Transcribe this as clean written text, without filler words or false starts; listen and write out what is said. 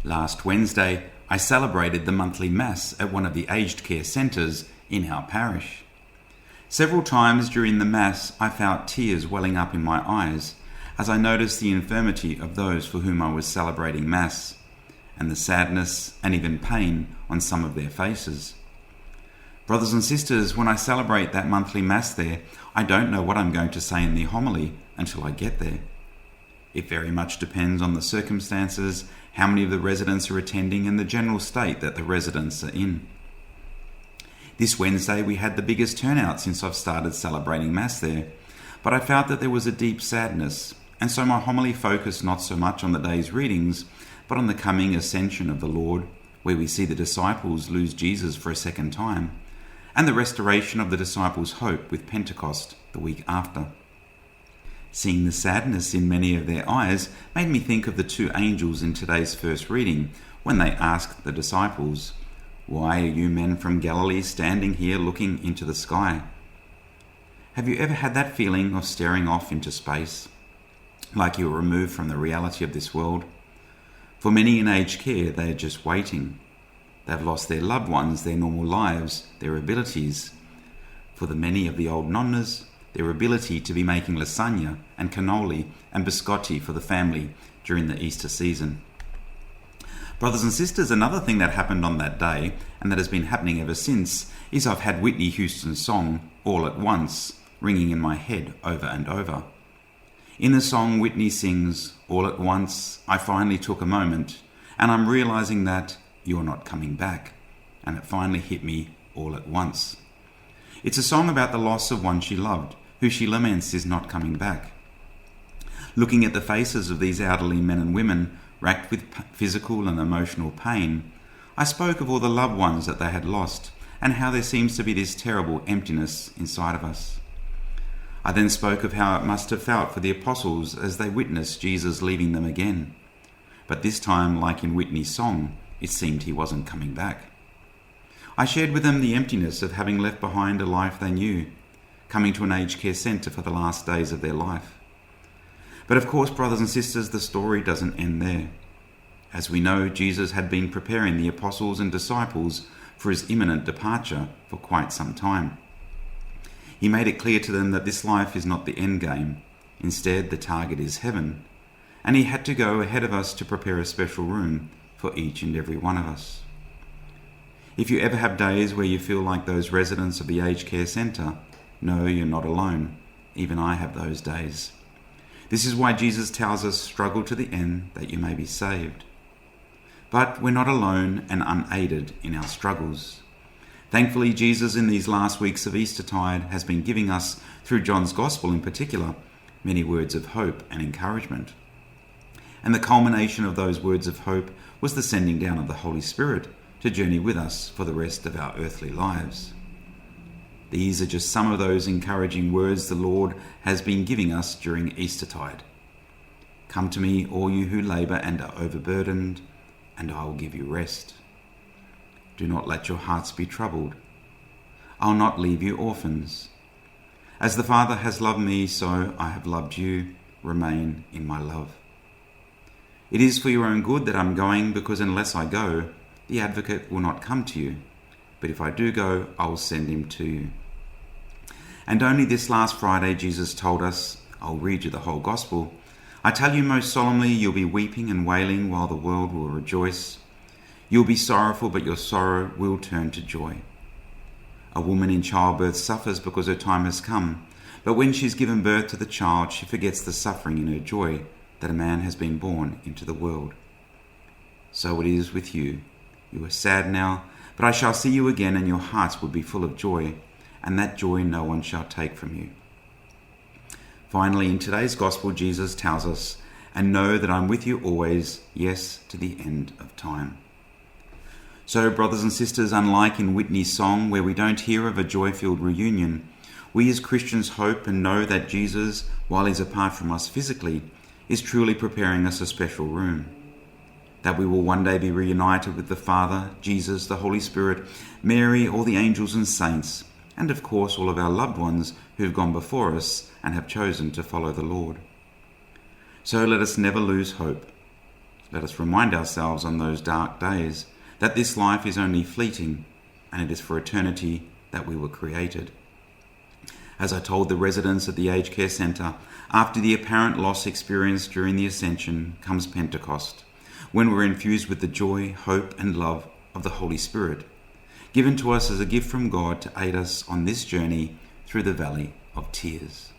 Last Wednesday, I celebrated the monthly Mass at one of the aged care centres in our parish. Several times during the Mass, I felt tears welling up in my eyes as I noticed the infirmity of those for whom I was celebrating Mass, and the sadness and even pain on some of their faces. Brothers and sisters, when I celebrate that monthly Mass there, I don't know what I'm going to say in the homily until I get there. It very much depends on the circumstances, how many of the residents are attending, and the general state that the residents are in. This Wednesday we had the biggest turnout since I've started celebrating Mass there, but I felt that there was a deep sadness, and so my homily focused not so much on the day's readings, but on the coming Ascension of the Lord, where we see the disciples lose Jesus for a second time, and the restoration of the disciples' hope with Pentecost the week after. Seeing the sadness in many of their eyes made me think of the two angels in today's first reading when they asked the disciples, "Why are you men from Galilee standing here looking into the sky?" Have you ever had that feeling of staring off into space, like you were removed from the reality of this world? For many in aged care, they are just waiting. They've lost their loved ones, their normal lives, their abilities. For the many of the old nonnas, their ability to be making lasagna and cannoli and biscotti for the family during the Easter season. Brothers and sisters, another thing that happened on that day, and that has been happening ever since, is I've had Whitney Houston's song, "All at Once," ringing in my head over and over. In the song, Whitney sings, "All at once, I finally took a moment, and I'm realizing that you're not coming back." And it finally hit me all at once. It's a song about the loss of one she loved, who she laments is not coming back. Looking at the faces of these elderly men and women, racked with physical and emotional pain, I spoke of all the loved ones that they had lost, and how there seems to be this terrible emptiness inside of us. I then spoke of how it must have felt for the apostles as they witnessed Jesus leaving them again. But this time, like in Whitney's song, it seemed he wasn't coming back. I shared with them the emptiness of having left behind a life they knew, coming to an aged care centre for the last days of their life. But of course, brothers and sisters, the story doesn't end there. As we know, Jesus had been preparing the apostles and disciples for his imminent departure for quite some time. He made it clear to them that this life is not the end game. Instead, the target is heaven. And he had to go ahead of us to prepare a special room for each and every one of us. If you ever have days where you feel like those residents of the aged care centre, no, you're not alone. Even I have those days. This is why Jesus tells us, "Struggle to the end that you may be saved." But we're not alone and unaided in our struggles. Thankfully, Jesus in these last weeks of Eastertide has been giving us, through John's Gospel in particular, many words of hope and encouragement. And the culmination of those words of hope was the sending down of the Holy Spirit to journey with us for the rest of our earthly lives. These are just some of those encouraging words the Lord has been giving us during Eastertide. "Come to me, all you who labour and are overburdened, and I will give you rest. Do not let your hearts be troubled. I'll not leave you orphans. As the Father has loved me, so I have loved you. Remain in my love. It is for your own good that I'm going, because unless I go, the Advocate will not come to you. But if I do go, I will send him to you." And only this last Friday, Jesus told us, I'll read you the whole Gospel, "I tell you most solemnly, you'll be weeping and wailing while the world will rejoice. You'll be sorrowful, but your sorrow will turn to joy. A woman in childbirth suffers because her time has come, but when she's given birth to the child, she forgets the suffering in her joy that a man has been born into the world. So it is with you. You are sad now, but I shall see you again, and your hearts will be full of joy, and that joy no one shall take from you." Finally, in today's Gospel, Jesus tells us, "And know that I'm with you always, yes, to the end of time." So, brothers and sisters, unlike in Whitney's song, where we don't hear of a joy-filled reunion, we as Christians hope and know that Jesus, while he's apart from us physically, is truly preparing us a special room. That we will one day be reunited with the Father, Jesus, the Holy Spirit, Mary, all the angels and saints, and of course all of our loved ones who have gone before us and have chosen to follow the Lord. So let us never lose hope. Let us remind ourselves on those dark days that this life is only fleeting, and it is for eternity that we were created. As I told the residents at the aged care centre, after the apparent loss experienced during the Ascension comes Pentecost, when we're infused with the joy, hope and love of the Holy Spirit, given to us as a gift from God to aid us on this journey through the valley of tears.